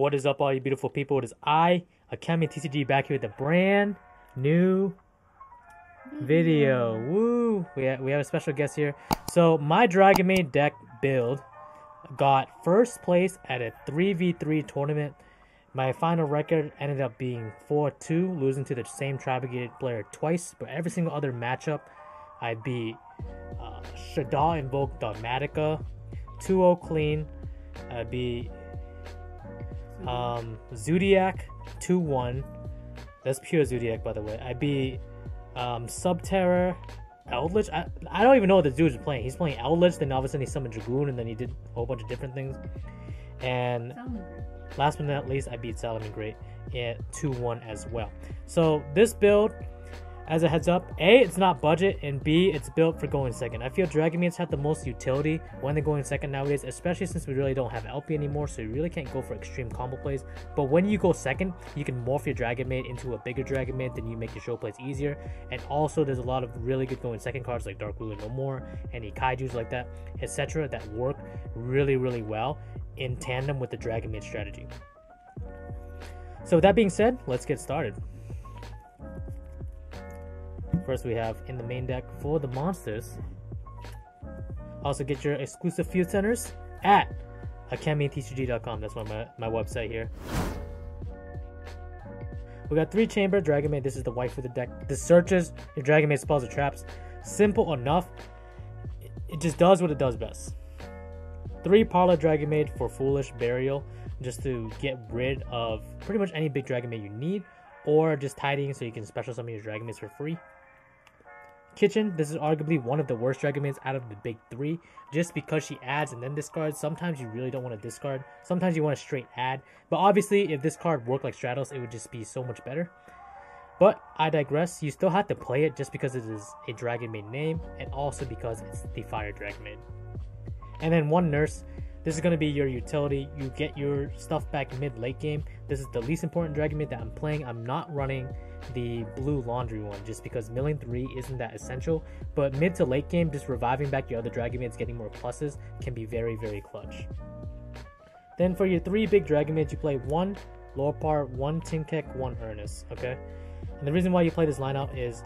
What is up, all you beautiful people? It is I, Akemi TCG, back here with a brand new video. Woo! We have a special guest here. So my Dragon Maid deck build got first place at a 3v3 tournament. My final record ended up being 4-2, losing to the same Tri-Brigade player twice. But every single other matchup, I beat Shaddoll Invoke Dogmatica, 2-0 clean. I beat Zodiac 2-1. That's pure Zodiac, by the way. I beat Subterror Eldritch. I don't even know what the dude's playing. He's playing Eldritch, then all of a sudden he summoned Dragoon, and then he did a whole bunch of different things. And last but not least, I beat Salamangreat at 2-1 as well. So this build, as a heads up, A, it's not budget, and B, it's built for going second. I feel Dragon Maids have the most utility when they're going second nowadays, especially since we really don't have LP anymore, so you really can't go for extreme combo plays. But when you go second, you can morph your Dragon Maid into a bigger Dragon Maid, then you make your show plays easier. And also, there's a lot of really good going second cards like Dark Ruler No More, any Kaijus like that, etc. that work really, really well in tandem with the Dragon Maid strategy. So with that being said, let's get started. First, we have in the main deck for the monsters. Also, get your exclusive field centers at AkemiTCG.com. That's my website here. We got 3 chamber Dragon Maid. This is the white for the deck. This searches your Dragon Maid spells or traps. Simple enough. It just does what it does best. 3 Parlor Dragon Maid for Foolish Burial, just to get rid of pretty much any big Dragon Maid you need, or just tidying so you can special summon your Dragon Maids for free. Kitchen, this is arguably one of the worst Dragon Maids out of the big 3, just because she adds and then discards. Sometimes you really don't want to discard, sometimes you want to straight add, but obviously if this card worked like Stratos, it would just be so much better. But I digress. You still have to play it just because it is a Dragon Maid name, and also because it's the Fire Dragon Maid. And then 1 Nurse. This is going to be your utility. You get your stuff back mid-late game. This is the least important Dragon Maid that I'm playing. I'm not running the blue laundry one just because milling 3 isn't that essential. But mid to late game, just reviving back your other Dragon Maids, getting more pluses can be very, very clutch. Then for your 3 big Dragon Maids, you play 1 Lorpar, 1 Tinkek, 1 Ernest, okay? And the reason why you play this lineup is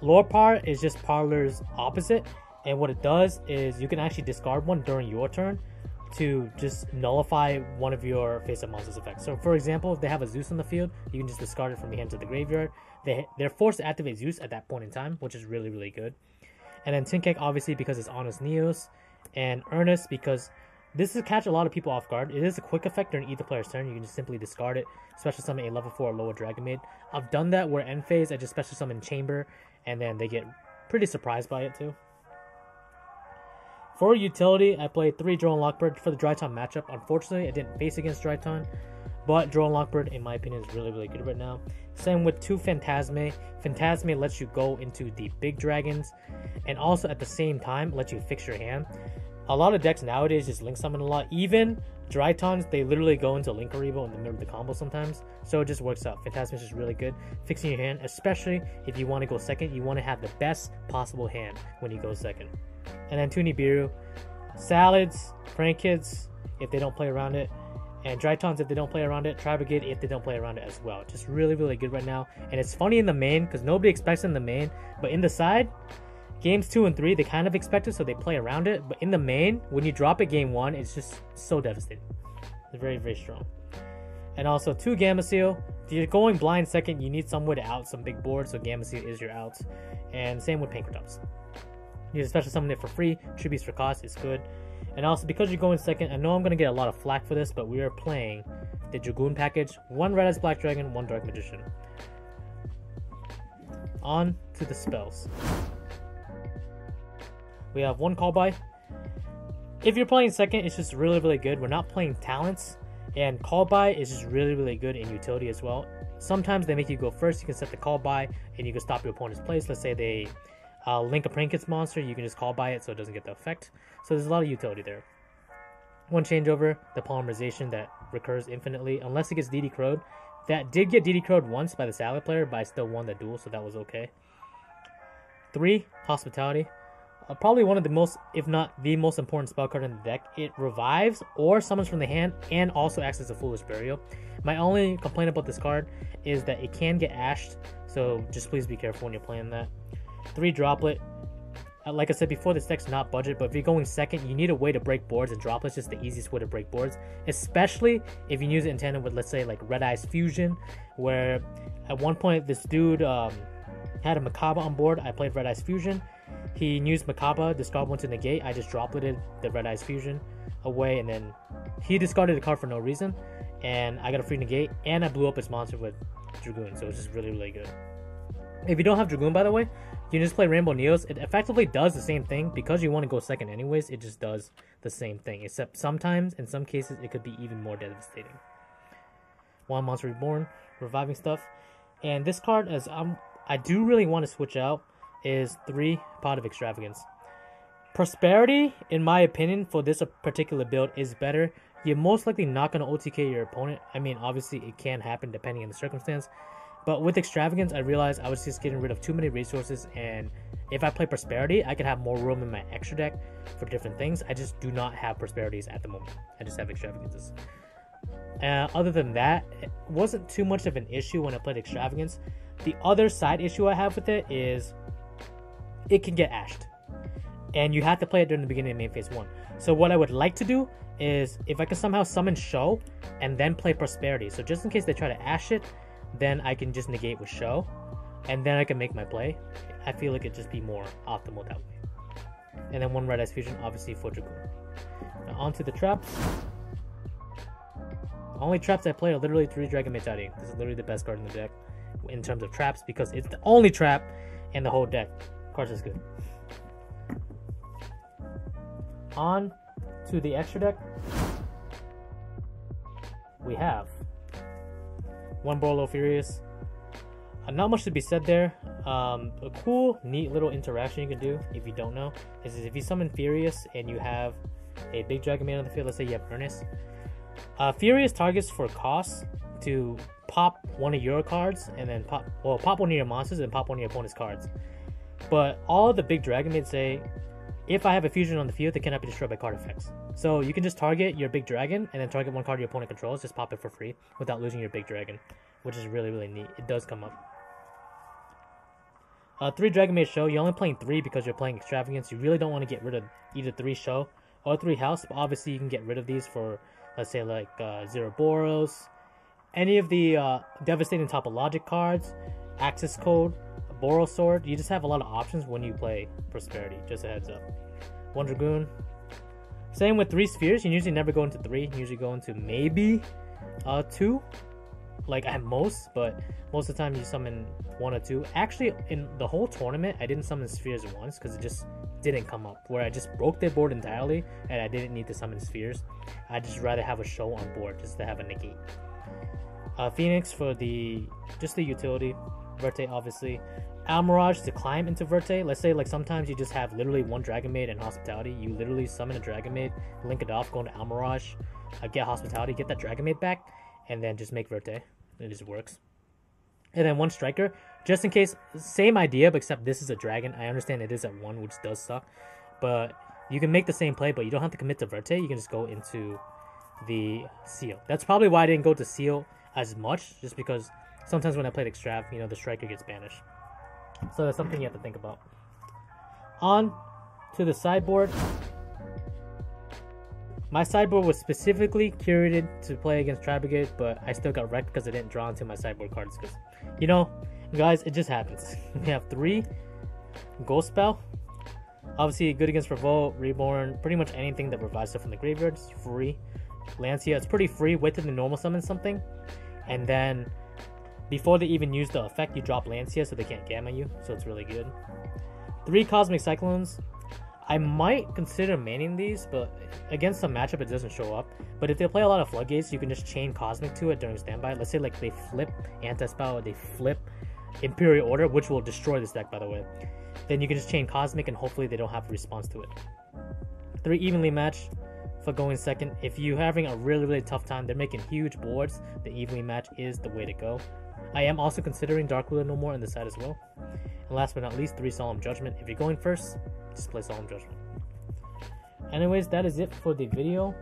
Lorpar is just Parlor's opposite. And what it does is you can actually discard one during your turn to just nullify one of your face-up monsters' effects. So for example, if they have a Zeus on the field, you can just discard it from your hand to the graveyard. They're forced to activate Zeus at that point in time, which is really, really good. And then Tinkek, obviously, because it's Honest Neos, and Ernest, because this will catch a lot of people off guard. It is a quick effect during either player's turn. You can just simply discard it, special summon a level 4 or lower Dragon Maid. I've done that where end phase, I just special summon Chamber, and then they get pretty surprised by it too. For utility, I played 3 Drone Lockbird for the Dryton matchup. Unfortunately, I didn't face against Dryton, but Drone Lockbird, in my opinion, is really, really good right now. Same with 2 Phantasme. Phantasme lets you go into the big dragons, and also at the same time, lets you fix your hand. A lot of decks nowadays just link summon a lot. Even Drytons, they literally go into Linkaribo in the middle of the combo sometimes, so it just works out. Phantasme is just really good. Fixing your hand, especially if you want to go second, you want to have the best possible hand when you go second. And then 2 Nibiru, Salads, Prank Kids if they don't play around it, and Drytons if they don't play around it, Tri-Brigade if they don't play around it as well. Just really, really good right now. And it's funny in the main because nobody expects it in the main, but in the side, games 2 and 3 they kind of expect it, so they play around it. But in the main, when you drop it game 1, it's just so devastating. It's very, very strong. And also 2 Gameciel. If you're going blind second, you need somewhere to out some big boards, so Gameciel is your out. And same with Pancratops. You can special summon it for free. Tributes for cost is good. And also, because you're going second, I know I'm going to get a lot of flack for this, but we are playing the Dragoon package. 1 Red Eyes Black Dragon, 1 Dark Magician. On to the spells. We have 1 Call By. If you're playing second, it's just really, really good. We're not playing talents. And Call By is just really, really good in utility as well. Sometimes they make you go first. You can set the Call By, and you can stop your opponent's plays. Let's say they link a Prank Kids monster, you can just Call By it so it doesn't get the effect. So there's a lot of utility there. 1 Changeover, the Polymerization that recurs infinitely, unless it gets DD Crowed. That did get DD Crowed once by the Salad player, but I still won the duel, so that was okay. 3 Hospitality. probably one of the most, if not the most important spell card in the deck. It revives or summons from the hand and also acts as a Foolish Burial. My only complaint about this card is that it can get ashed, so just please be careful when you're playing that. 3 Droplet. Like I said before, this deck's not budget, but if you're going second, you need a way to break boards, and Droplet's just the easiest way to break boards, especially if you use it in tandem with, let's say, like Red Eyes Fusion, where at one point this dude had a Makaba on board. I played Red Eyes Fusion. He used Makaba, discard one to negate. I just dropleted the Red Eyes Fusion away, and then he discarded the card for no reason, and I got a free negate, and I blew up his monster with Dragoon, so it's just really, really good. If you don't have Dragoon, by the way, you can just play Rainbow Neos. It effectively does the same thing. Because you want to go second anyways, it just does the same thing. Except sometimes, in some cases, it could be even more devastating. 1 Monster Reborn, reviving stuff. And this card, as I do really want to switch out, is 3 Pot of Extravagance. Prosperity, in my opinion, for this particular build is better. You're most likely not going to OTK your opponent. I mean, obviously, it can happen depending on the circumstance. But with Extravagance, I realized I was just getting rid of too many resources, and if I play Prosperity, I could have more room in my extra deck for different things. I just do not have Prosperities at the moment. I just have Extravagances. Other than that, it wasn't too much of an issue when I played Extravagance. The other side issue I have with it is it can get ashed, and you have to play it during the beginning of main phase 1. So what I would like to do is, if I can somehow summon Show and then play Prosperity, so just in case they try to ash it, then I can just negate with Show, and then I can make my play. I feel like it'd just be more optimal that way. And then 1 Red Eyes Fusion, obviously for Dragoon. Now onto the traps. The only traps I play are literally 3 Dragon Maid Tiding. This is literally the best card in the deck in terms of traps, because it's the only trap in the whole deck. Card's is good. On to the extra deck. We have 1 Borolo Furious. Not much to be said there. A cool, neat little interaction you can do, if you don't know, is if you summon Furious and you have a big Dragon Maid on the field, let's say you have Ernest. Furious targets for cost to pop one of your cards, and then pop one of your monsters and pop one of your opponent's cards. But all the big Dragon Maids say, if I have a fusion on the field, it cannot be destroyed by card effects. So you can just target your big dragon and then target one card your opponent controls, just pop it for free without losing your big dragon, which is really, really neat. It does come up. 3 Dragon Maid Show. You're only playing 3 because you're playing Extravagance. You really don't want to get rid of either 3 Show or 3 House, but obviously you can get rid of these for, let's say, like 0 Boros, any of the devastating topologic cards, Access Code, Boros Sword. You just have a lot of options when you play Prosperity, just a heads up. 1 Dragoon. Same with 3 Spheres. You usually never go into 3. You usually go into maybe 2, like at most, but most of the time you summon 1 or 2. Actually, in the whole tournament, I didn't summon Spheres once because it just didn't come up, where I just broke their board entirely and I didn't need to summon Spheres. I'd just rather have a Show on board just to have a negate. Phoenix for just the utility. Verte, obviously. Almirage to climb into Verte. Let's say, like, sometimes you just have literally 1 Dragon Maid and Hospitality. You literally summon a Dragon Maid, link it off, go into Almirage, get Hospitality, get that Dragon Maid back, and then just make Verte. It just works. And then 1 Striker, just in case. Same idea, but except this is a dragon. I understand it is at 1, which does suck, but you can make the same play, but you don't have to commit to Verte. You can just go into the Seal. That's probably why I didn't go to Seal as much, just because sometimes when I played Extrav, the Striker gets banished. So that's something you have to think about. On to the sideboard. My sideboard was specifically curated to play against Tri-Brigade, but I still got wrecked because I didn't draw into my sideboard cards. Because, guys, it just happens. We have 3 Ghost Spell. Obviously, good against Revolt, Reborn, pretty much anything that revives stuff from the graveyard. It's free. Lancia, it's pretty free. Wait till the normal summon something, and then before they even use the effect, you drop Lancia so they can't gamma you, so it's really good. 3 Cosmic Cyclones. I might consider manning these, but against some matchup it doesn't show up. But if they play a lot of Floodgates, you can just chain Cosmic to it during standby. Let's say like they flip Anti-Spell or they flip Imperial Order, which will destroy this deck, by the way. Then you can just chain Cosmic and hopefully they don't have a response to it. 3 Evenly Match for going second. If you're having a really, really tough time, they're making huge boards, the Evenly Match is the way to go. I am also considering Dark Ruler No More in the side as well. And last but not least, 3 Solemn Judgment. If you're going first, just play Solemn Judgment. Anyways, that is it for the video.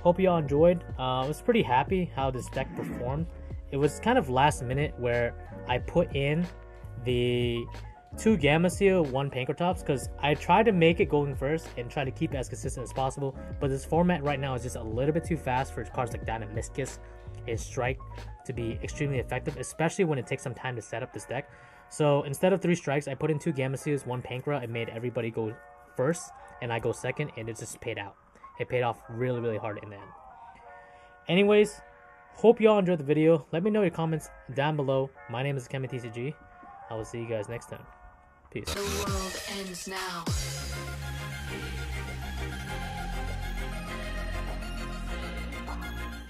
Hope you all enjoyed. I was pretty happy how this deck performed. It was kind of last minute where I put in the 2 Gamma Seal, 1 Pankratops, because I tried to make it going first and try to keep it as consistent as possible, but this format right now is just a little bit too fast for cards like Dynamiscus and Strike to be extremely effective, especially when it takes some time to set up this deck. So instead of 3 strikes, I put in 2 Gamma Seals, 1 Pankra, and made everybody go first, and I go second, and it just paid out. It paid off really, really hard in the end. Anyways, hope you all enjoyed the video. Let me know your comments down below. My name is KemiTCG. I will see you guys next time. Peace. The world ends now.